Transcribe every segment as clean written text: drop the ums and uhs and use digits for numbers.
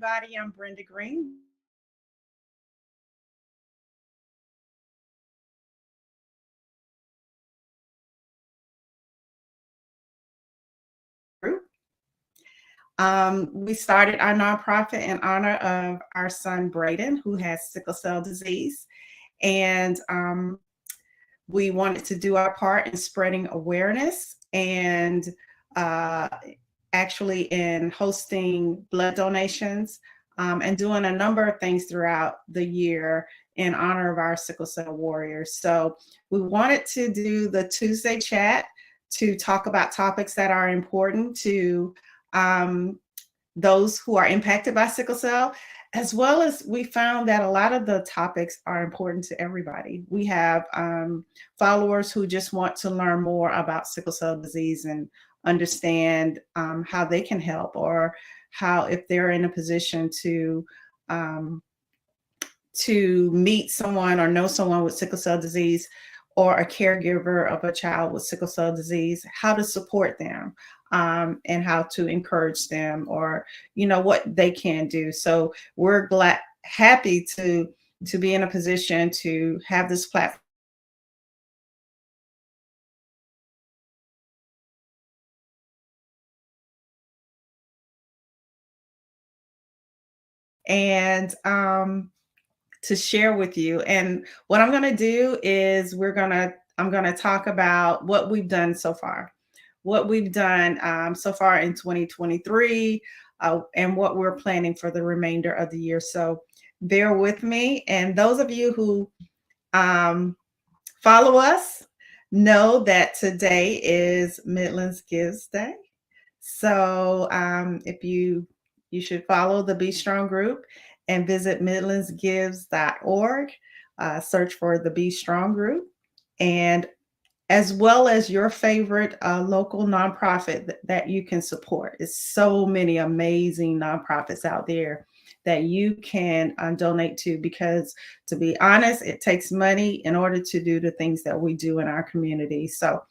everybody. I'm Brenda Green. We started our nonprofit in honor of our son Braden, who has sickle cell disease, and we wanted to do our part in spreading awareness and uh, actually in hosting blood donations and doing a number of things throughout the year in honor of our sickle cell warriors. So we wanted to do the Tuesday chat to talk about topics that are important to um, those who are impacted by sickle cell, as well as we found that a lot of the topics are important to everybody. We have followers who just want to learn more about sickle cell disease and understand how they can help, or how, if they're in a position um, to meet someone or know someone with sickle cell disease, or a caregiver of a child with sickle cell disease, how to support them, and how to encourage them, or what they can do. So we're happy to be in a position to have this platform. And to share with you. And what I'm going to do is I'm going to talk about what we've done so far, so far in 2023, and what we're planning for the remainder of the year. So bear with me. And those of you who follow us know that today is Midlands Gives Day. So if you should follow the Be Strong group and visit midlandsgives.org, search for the Be Strong group, and as well as your favorite local nonprofit that you can support. It's so many amazing nonprofits out there that you can donate to, because, to be honest, it takes money in order to do the things that we do in our community. So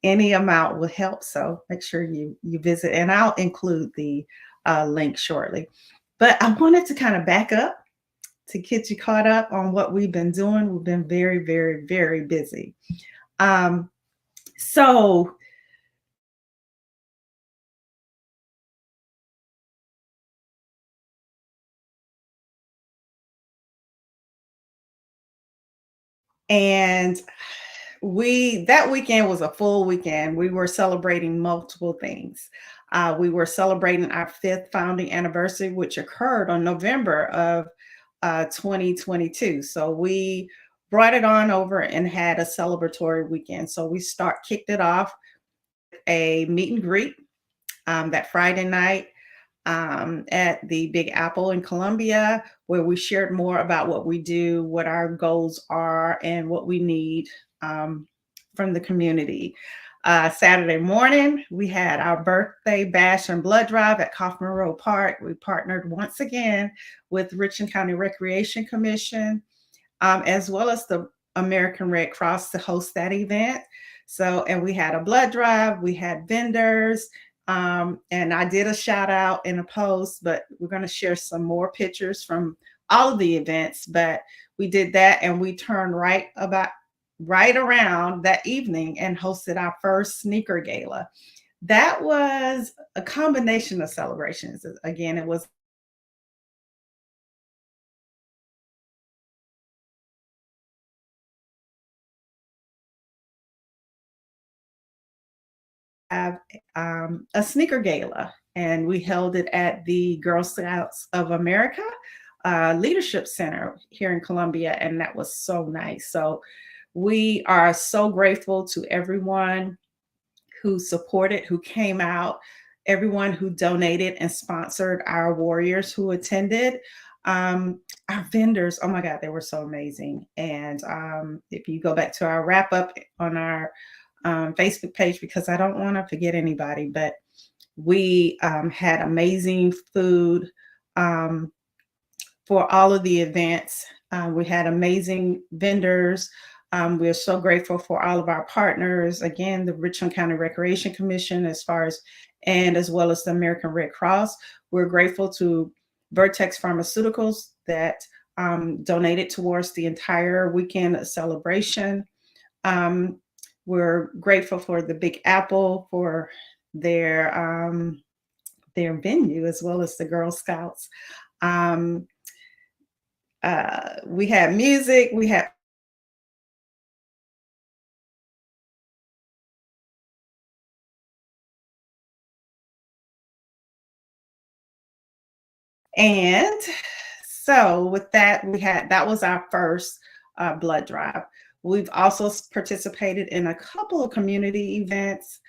any amount will help. So make sure you visit, and I'll include the link shortly. But I wanted to kind of back up to get you caught up on what we've been doing. We've been very, very, very busy. So and that weekend was a full weekend. We were celebrating multiple things. We were celebrating our 5th founding anniversary, which occurred on November of 2022. So we brought it on over and had a celebratory weekend. So we kicked it off a meet and greet that Friday night at the Big Apple in Columbia, where we shared more about what we do, what our goals are, and what we need from the community. Saturday morning, we had our birthday bash and blood drive at Kaufman Road Park. We partnered once again with Richland County Recreation Commission, as well as the American Red Cross, to host that event. So, and we had a blood drive, we had vendors, and I did a shout out in a post, but we're going to share some more pictures from all of the events. But we did that, and we turned right around that evening and hosted our first sneaker gala. That was a combination of celebrations. Again, it was have a sneaker gala, and we held it at the Girl Scouts of America Leadership Center here in Columbia, and that was so nice. So we are so grateful to everyone who supported, who came out, everyone who donated and sponsored our warriors who attended. Our vendors, oh my God, they were so amazing. And if you go back to our wrap up on our Facebook page, because I don't want to forget anybody, but we had amazing food for all of the events. We had amazing vendors. We're so grateful for all of our partners. Again, the Richland County Recreation Commission, as well as the American Red Cross. We're grateful to Vertex Pharmaceuticals that donated towards the entire weekend celebration. Um, we're grateful for the Big Apple for their their venue, as well as the Girl Scouts. Um, we had music, we had and so with that, we had that was our first blood drive. We've also participated in a couple of community events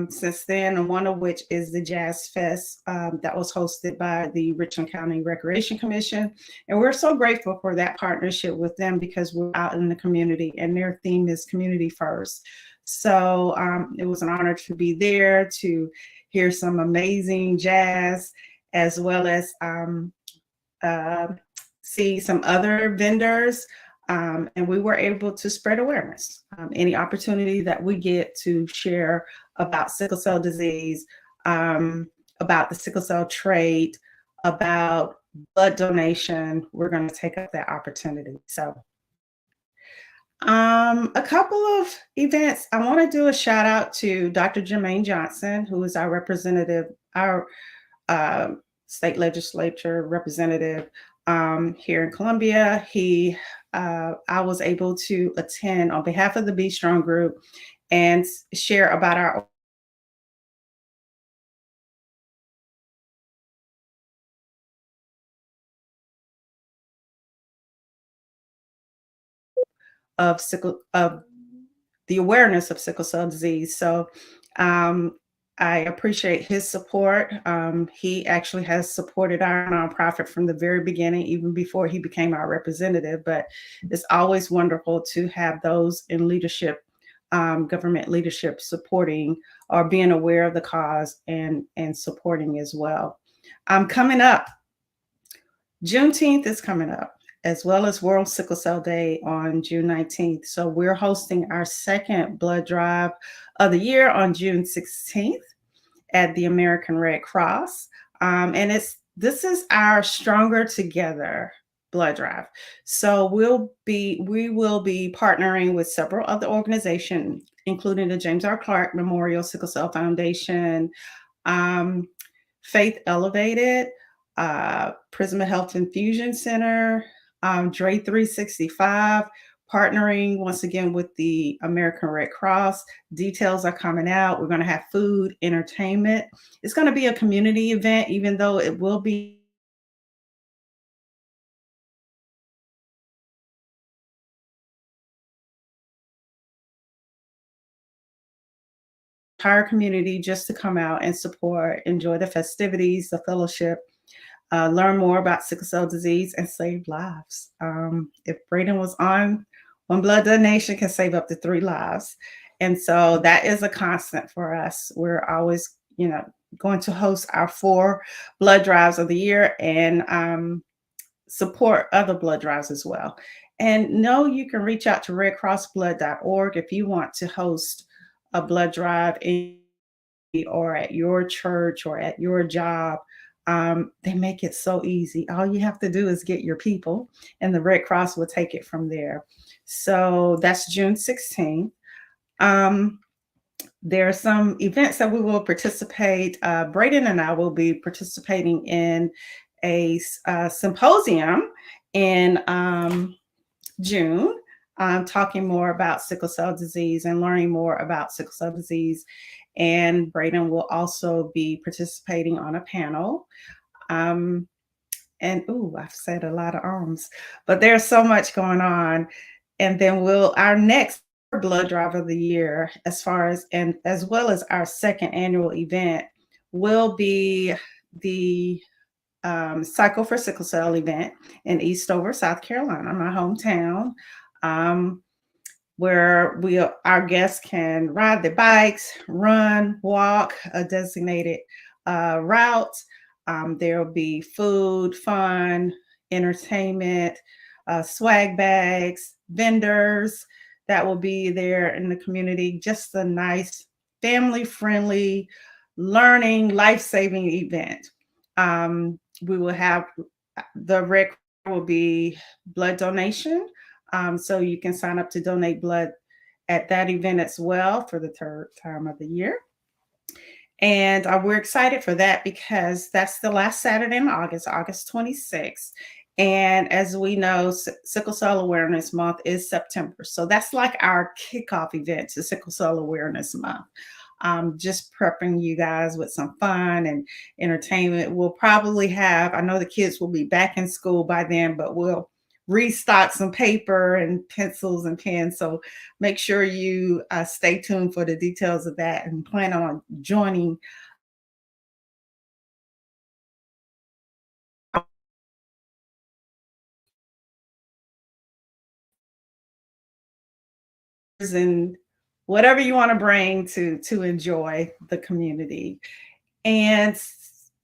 since then, and one of which is the Jazz Fest that was hosted by the Richland County Recreation Commission. And we're so grateful for that partnership with them because we're out in the community and their theme is community first. So it was an honor to be there to hear some amazing jazz as well as uh, see some other vendors. And we were able to spread awareness. Any opportunity that we get to share about sickle cell disease, about the sickle cell trait, about blood donation, we're going to take up that opportunity. So, a couple of events. I want to do a shout out to Dr. Jermaine Johnson, who is our representative, our uh, state legislature representative here in Columbia. I was able to attend on behalf of the Be Strong group and share about our of sickle of the awareness of sickle cell disease. So um, I appreciate his support. He actually has supported our nonprofit from the very beginning, even before he became our representative. But it's always wonderful to have those in leadership, government leadership, supporting or being aware of the cause and supporting as well. Coming up, Juneteenth is coming up, as well as World Sickle Cell Day on June 19th. So we're hosting our second blood drive of the year on June 16th at the American Red Cross. And this is our Stronger Together blood drive. So we will be partnering with several other organizations, including the James R. Clark Memorial Sickle Cell Foundation, um, Faith Elevated, Prisma Health Infusion Center, Dre 365, partnering once again with the American Red Cross. Details are coming out. We're going to have food, entertainment. It's going to be a community event, even though it will be entire community just to come out and support, enjoy the festivities, the fellowship, learn more about sickle cell disease, and save lives. If Braden was on, one blood donation can save up to 3 lives. And so that is a constant for us. We're always, going to host our 4 blood drives of the year and support other blood drives as well. And know you can reach out to redcrossblood.org if you want to host a blood drive in or at your church or at your job. They make it so easy. All you have to do is get your people, and the Red Cross will take it from there. So that's June 16th. There are some events that we will participate. Braden and I will be participating in a symposium in June, talking more about sickle cell disease and learning more about sickle cell disease. And Braden will also be participating on a panel. And I've said a lot of arms, but there's so much going on. And then our next blood drive of the year, as well as our second annual event, will be the Cycle for Sickle Cell event in Eastover, South Carolina, my hometown, where our guests can ride their bikes, run, walk a designated route. There will be food, fun, entertainment, swag bags, vendors that will be there in the community. Just a nice, family friendly, learning, life saving event. We will have the red will be blood donation. So you can sign up to donate blood at that event as well for the third time of the year. And we're excited for that because that's the last Saturday in August, August 26th. And as we know, Sickle Cell Awareness Month is September. So that's like our kickoff event to Sickle Cell Awareness Month. Just prepping you guys with some fun and entertainment. We'll probably have, I know the kids will be back in school by then, but we'll restock some paper and pencils and pens. So make sure you stay tuned for the details of that and plan on joining and whatever you want to bring to enjoy the community. And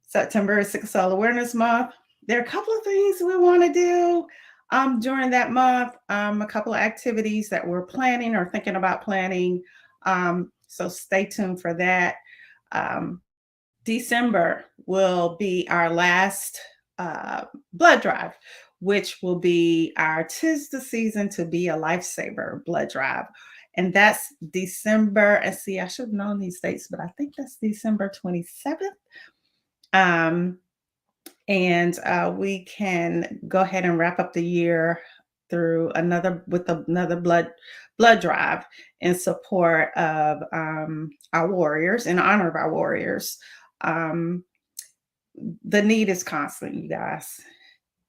September is Sickle Cell Awareness Month. There are a couple of things we want to do during that month, a couple of activities that we're planning or thinking about planning. So stay tuned for that. Um, December will be our last blood drive, which will be our "'Tis the Season to Be a Lifesaver" blood drive. And that's December. And see, I should have known these dates, but I think that's December 27th. Um, and we can go ahead and wrap up the year through another blood drive in support of our warriors, in honor of our warriors. Um, the need is constant, you guys.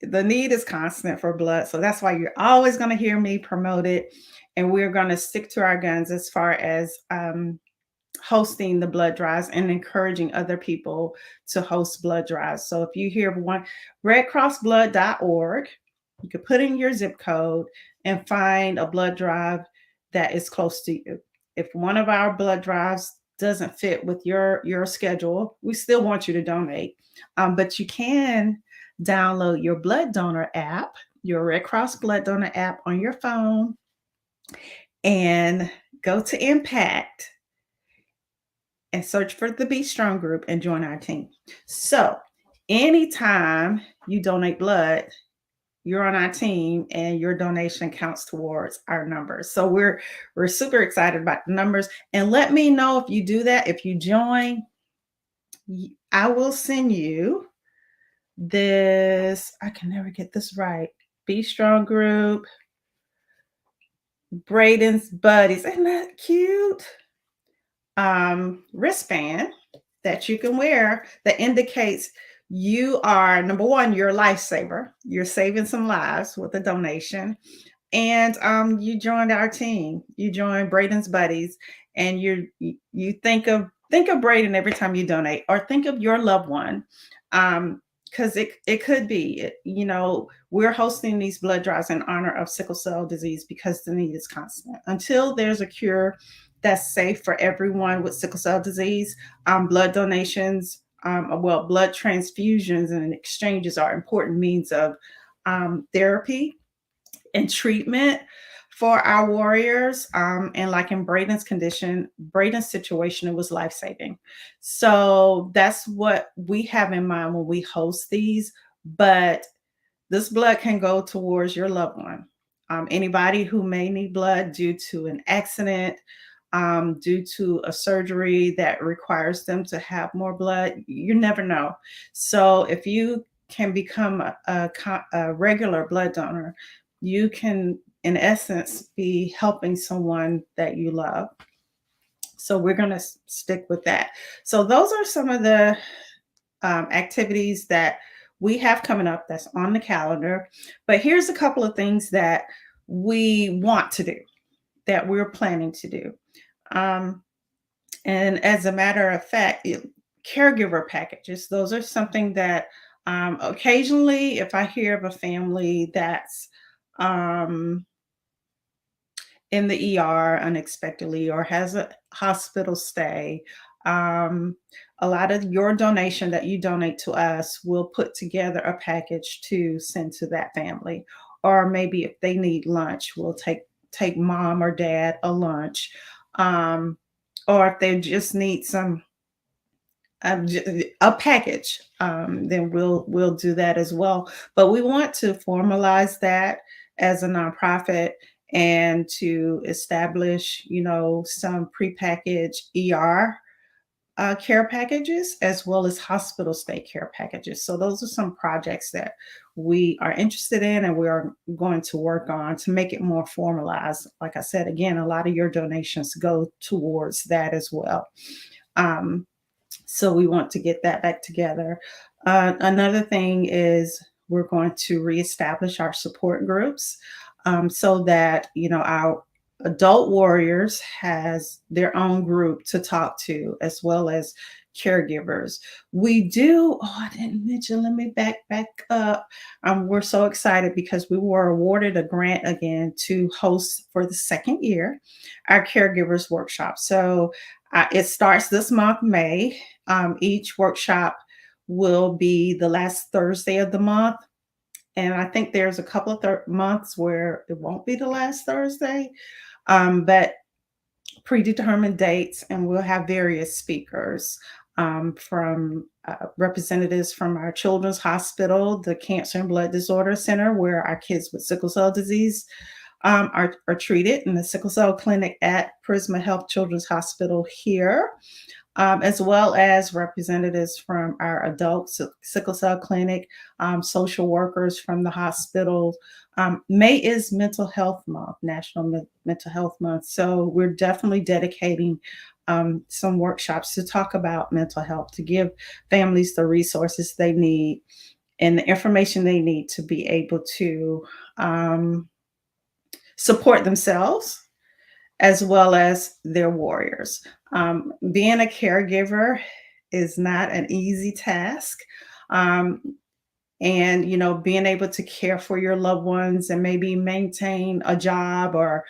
The need is constant for blood. So that's why you're always going to hear me promote it. And we're going to stick to our guns as far as hosting the blood drives and encouraging other people to host blood drives. So if you hear of one, redcrossblood.org, you can put in your zip code and find a blood drive that is close to you. If one of our blood drives doesn't fit with your schedule, we still want you to donate. But you can download your blood donor app, your Red Cross blood donor app on your phone, and go to Impact and search for the Be Strong group and join our team. So anytime you donate blood, you're on our team and your donation counts towards our numbers. So we're super excited about the numbers. And let me know if you do that. If you join, I will send you this. I can never get this right. Be Strong group, Braden's Buddies. Isn't that cute? Wristband that you can wear that indicates you are, number one, you're a lifesaver. You're saving some lives with a donation. And you joined our team. You joined Braden's Buddies, and you think of Braden every time you donate, or think of your loved one. Because it could be, we're hosting these blood drives in honor of sickle cell disease because the need is constant. Until there's a cure that's safe for everyone with sickle cell disease, blood donations, blood transfusions and exchanges are important means of therapy and treatment for our warriors. And like in Braden's situation, it was life-saving. So that's what we have in mind when we host these. But this blood can go towards your loved one. Anybody who may need blood due to an accident, due to a surgery that requires them to have more blood, you never know. So if you can become a regular blood donor, you can, in essence, be helping someone that you love. So we're going to stick with that. So those are some of the activities that we have coming up that's on the calendar. But here's a couple of things that we want to do, that we're planning to do. And as a matter of fact, caregiver packages, those are something that occasionally, if I hear of a family that's in the ER unexpectedly or has a hospital stay, a lot of your donation that you donate to us will put together a package to send to that family. Or maybe if they need lunch, we'll take mom or dad a lunch. Or if they just need some a package, then we'll do that as well. But we want to formalize that as a nonprofit and to establish, some prepackaged ER care packages as well as hospital stay care packages. So those are some projects that we are interested in and we are going to work on to make it more formalized. Like I said, again, a lot of your donations go towards that as well. Um, so we want to get that back together. Another thing is we're going to reestablish our support groups, so that our adult warriors has their own group to talk to as well as caregivers. We do. Oh, I didn't mention. Let me back up. We're so excited because we were awarded a grant again to host for the second year our caregivers workshop. So it starts this month, May. Each workshop will be the last Thursday of the month. And I think there's a couple of months where it won't be the last Thursday, but predetermined dates, and we'll have various speakers, from representatives from our Children's Hospital, the Cancer and Blood Disorder Center, where our kids with sickle cell disease are treated, in the sickle cell clinic at Prisma Health Children's Hospital here, as well as representatives from our adult sickle cell clinic, social workers from the hospital. May is Mental Health Month, National Mental Health Month. So we're definitely dedicating some workshops to talk about mental health, to give families the resources they need and the information they need to be able to support themselves as well as their warriors. Being a caregiver is not an easy task. Um, and being able to care for your loved ones and maybe maintain a job or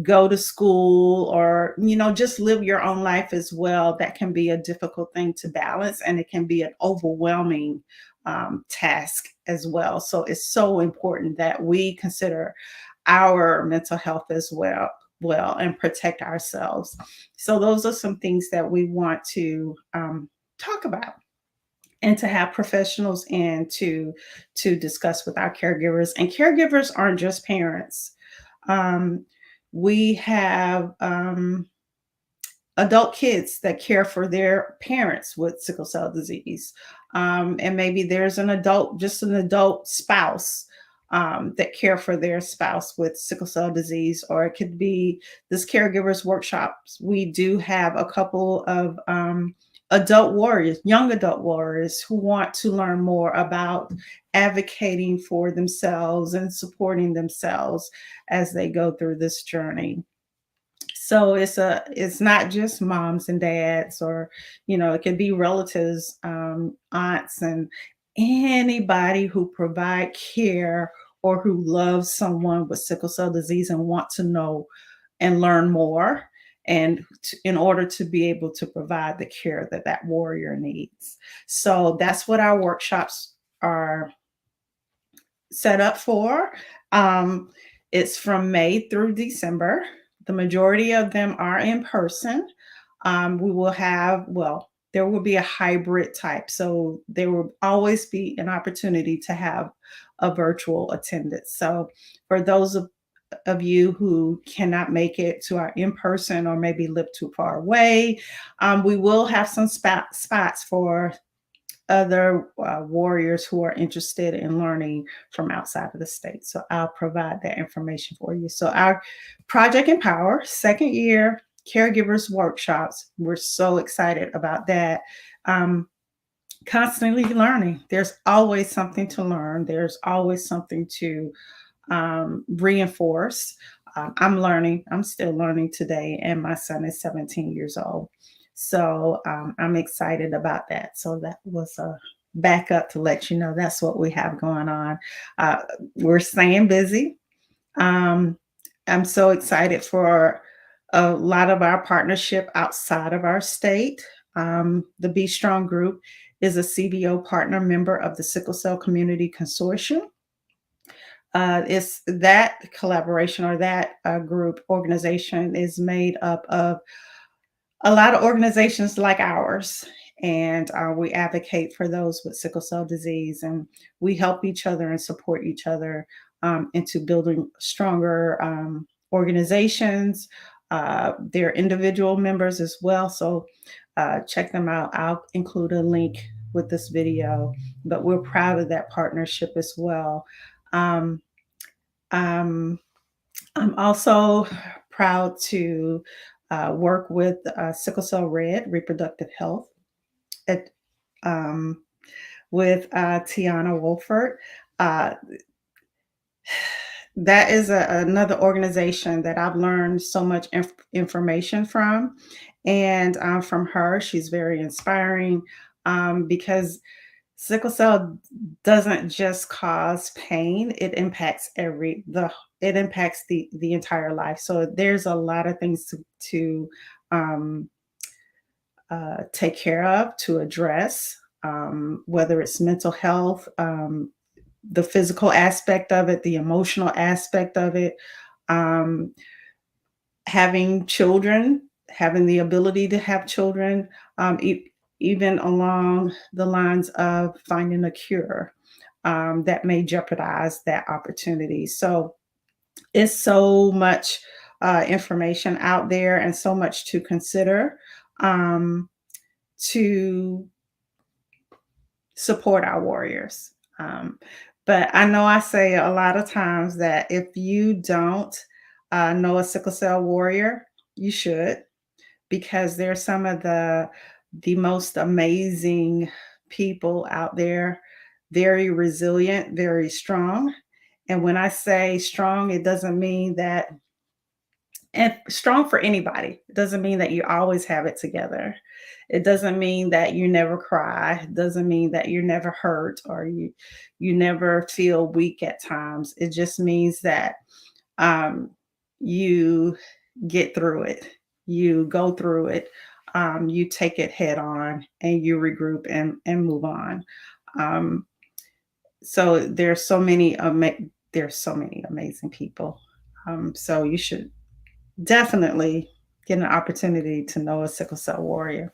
go to school or just live your own life as well, that can be a difficult thing to balance, and it can be an overwhelming task as well. So it's so important that we consider our mental health as well and protect ourselves. So those are some things that we want to talk about and to have professionals in to discuss with our caregivers. And caregivers aren't just parents. Um, we have adult kids that care for their parents with sickle cell disease. And maybe there's just an adult spouse that care for their spouse with sickle cell disease, or it could be this caregivers workshops. We do have a couple of young adult warriors who want to learn more about advocating for themselves and supporting themselves as they go through this journey. So it's not just moms and dads, or it could be relatives, aunts, and anybody who provide care or who loves someone with sickle cell disease and want to know and learn more, and in order to be able to provide the care that that warrior needs. So that's what our workshops are set up for. Um, it's from May through December. The majority of them are in person. We will have, well, there will be a hybrid type. So there will always be an opportunity to have a virtual attendance. So for those of you who cannot make it to our in person or maybe live too far away, we will have some spots for other warriors who are interested in learning from outside of the state. So I'll provide that information for you. So our Project Empower second year caregivers workshops, we're so excited about that. Constantly learning. There's always something to learn. There's always something to reinforce. I'm learning. I'm still learning today, and my son is 17 years old. So I'm excited about that. So that was a backup to let you know that's what we have going on. We're staying busy. I'm so excited for a lot of our partnership outside of our state. The Be Strong Group is a CBO partner member of the Sickle Cell Community Consortium. It's that collaboration, or that group organization is made up of a lot of organizations like ours. and we advocate for those with sickle cell disease, and we help each other and support each other into building stronger organizations. They're individual members as well, so check them out. I'll include a link with this video, but we're proud of that partnership as well. Um, um, I'm also proud to work with Sickle Cell Red Reproductive Health at, um, with Tiana Wolford. Uh, that is another organization that I've learned so much information from. And from her, she's very inspiring because sickle cell doesn't just cause pain; it impacts it impacts the entire life. So there's a lot of things to um, take care of, to address, whether it's mental health, the physical aspect of it, the emotional aspect of it, um, having children, having the ability to have children, even along the lines of finding a cure that may jeopardize that opportunity. So it's so much information out there and so much to consider um, to support our warriors. But I know I say a lot of times that if you don't know a sickle cell warrior, you should, because they're some of the most amazing people out there, very resilient, very strong. And when I say strong, it doesn't mean that, and strong for anybody. It doesn't mean that you always have it together. It doesn't mean that you never cry. It doesn't mean that you're never hurt or you never feel weak at times. It just means that um, you get through it. You go through it. You take it head on and you regroup and move on. Um, so there's so many amazing people. So you should definitely get an opportunity to know a sickle cell warrior.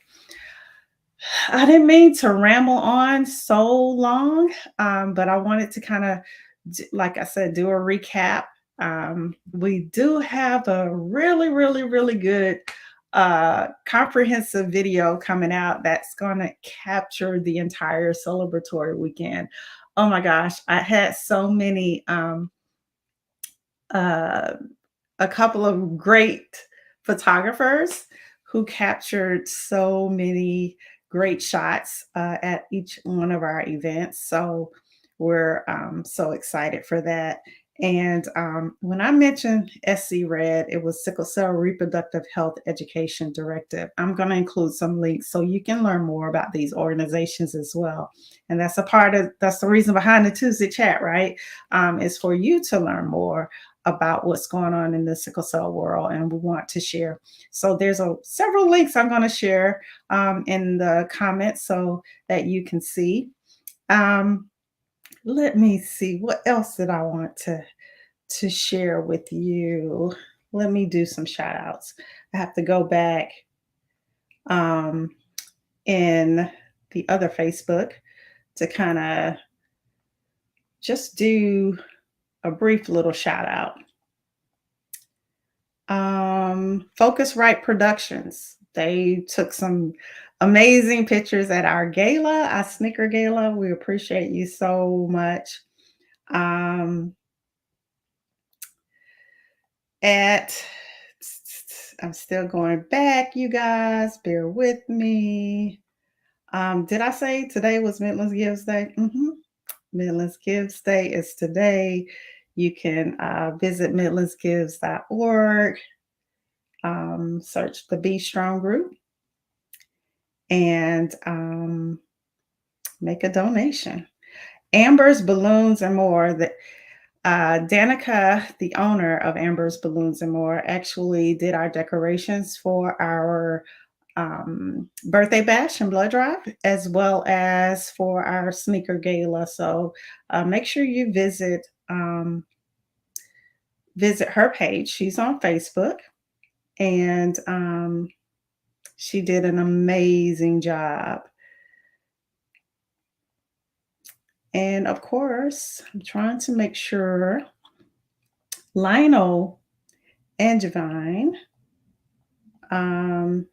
I didn't mean to ramble on so long, but I wanted to kind of, like I said, do a recap. We do have a really, really, really good comprehensive video coming out that's going to capture the entire celebratory weekend. Oh my gosh, I had so many uh, a couple of great photographers who captured so many great shots at each one of our events. So we're so excited for that. And when I mentioned SC Red, it was Sickle Cell Reproductive Health Education Directive. I'm going to include some links so you can learn more about these organizations as well. And that's the reason behind the Tuesday chat, right? Is for you to learn more about what's going on in the sickle cell world, and we want to share. So there's several links I'm going to share in the comments so that you can see. Let me see, what else did I want to share with you? Let me do some shout outs. I have to go back um, in the other Facebook to kind of just do a brief little shout out. Focusrite Productions. They took some amazing pictures at our gala, our sneaker gala. We appreciate you so much. Um, at I'm still going back, you guys. Bear with me. Did I say today was Midlands Gives Day? Midlands Gives Day is today. You can visit midlandsgives.org. Search the Be Strong group and make a donation. Amber's Balloons and More. Danica, the owner of Amber's Balloons and More, actually did our decorations for our birthday bash and blood drive, as well as for our sneaker gala. So make sure you visit her page. She's on Facebook, and she did an amazing job And of course, I'm trying to make sure Lionel and Divine, um,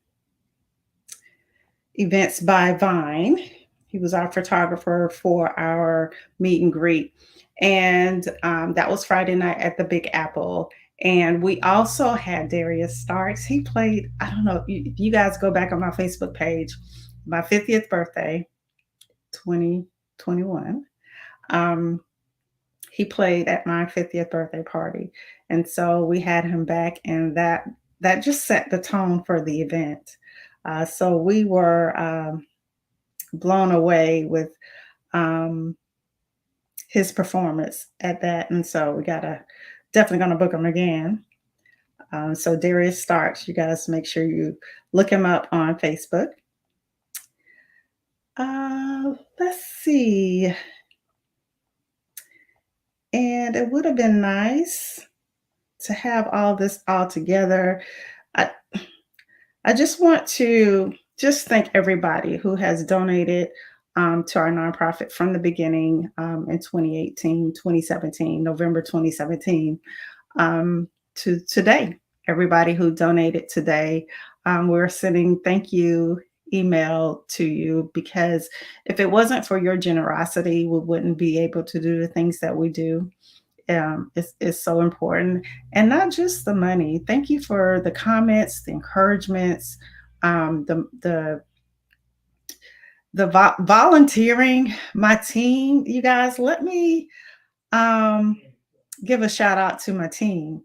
Events by Vine. He was our photographer for our meet and greet. And that was Friday night at the Big Apple. And we also had Darius Starks. He played, I don't know if you guys go back on my Facebook page, my 50th birthday, 2021. Um, he played at my 50th birthday party. And so we had him back, and that just set the tone for the event. So we were blown away with um, his performance at that, and so we gotta definitely gonna book him again. So Darius Starks, you guys make sure you look him up on Facebook. Let's see. And it would have been nice to have all this all together. I, I just want to just thank everybody who has donated to our nonprofit from the beginning in 2018, 2017, November 2017 to today. Everybody who donated today, we're sending thank you email to you, because if it wasn't for your generosity, we wouldn't be able to do the things that we do. It's so important, and not just the money. Thank you for the comments, the encouragements, um, the the volunteering. My team, you guys, let me um, give a shout out to my team.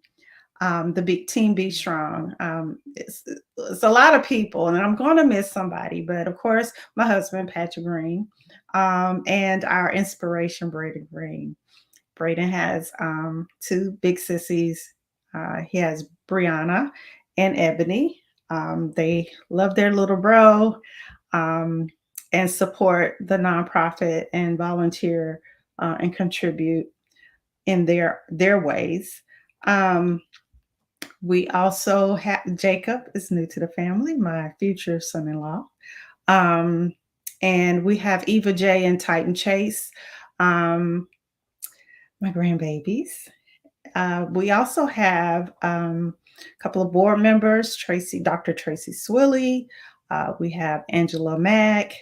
The big team Be Strong. It's a lot of people, and I'm going to miss somebody, but of course, my husband, Patrick Green, and our inspiration, Braden Green. Braden has two big sissies. He has Brianna and Ebony. They love their little bro um, and support the nonprofit and volunteer and contribute in their ways. Um, we also have Jacob is new to the family, my future son-in-law. Um, and we have Eva J and Titan Chase, my grandbabies. We also have a couple of board members, Dr. Tracy Swilly. We have Angela Mack.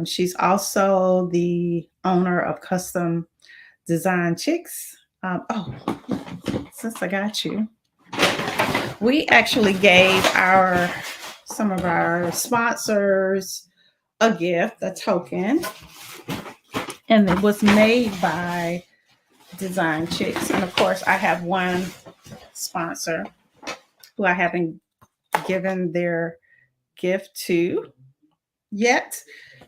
She's also the owner of Custom Design Chicks. Since I got you, we actually gave some of our sponsors a gift, a token, and it was made by Design Chicks. And of course, I have one sponsor who I haven't given their gift to yet.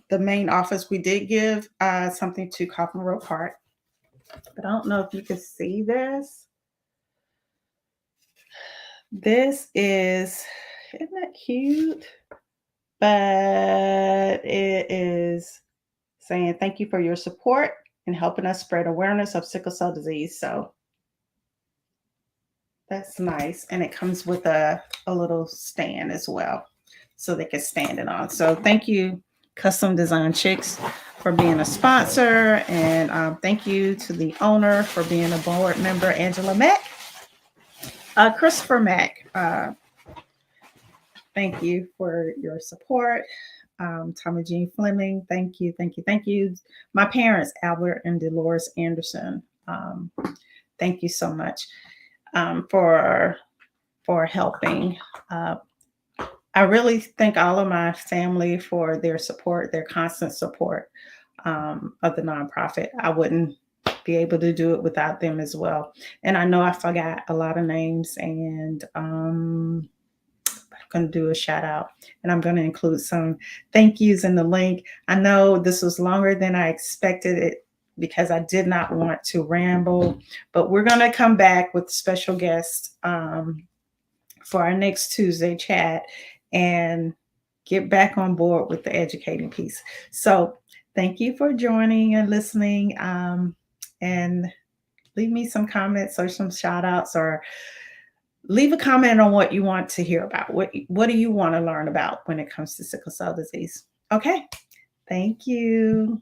The main office, we did give something to Coffin Road Park, but I don't know if you can see this. This is, isn't that cute? But it is saying thank you for your support and helping us spread awareness of sickle cell disease. So that's nice. And it comes with a little stand as well, so they can stand it on. So thank you, Custom Design Chicks, for being a sponsor. And thank you to the owner for being a board member, Angela Mack. Christopher Mack, thank you for your support. Tommy Jean Fleming, thank you, thank you, thank you. My parents, Albert and Dolores Anderson, thank you so much for helping. I really thank all of my family for their support, their constant support of the nonprofit. I wouldn't be able to do it without them as well. And I know I forgot a lot of names, and I'm going to do a shout out, and I'm going to include some thank yous in the link. I know this was longer than I expected it because I did not want to ramble, but we're going to come back with special guests for our next Tuesday chat and get back on board with the educating piece. So thank you for joining and listening, and leave me some comments or some shout outs, or leave a comment on what you want to hear about. What do you want to learn about when it comes to sickle cell disease? Okay. Thank you.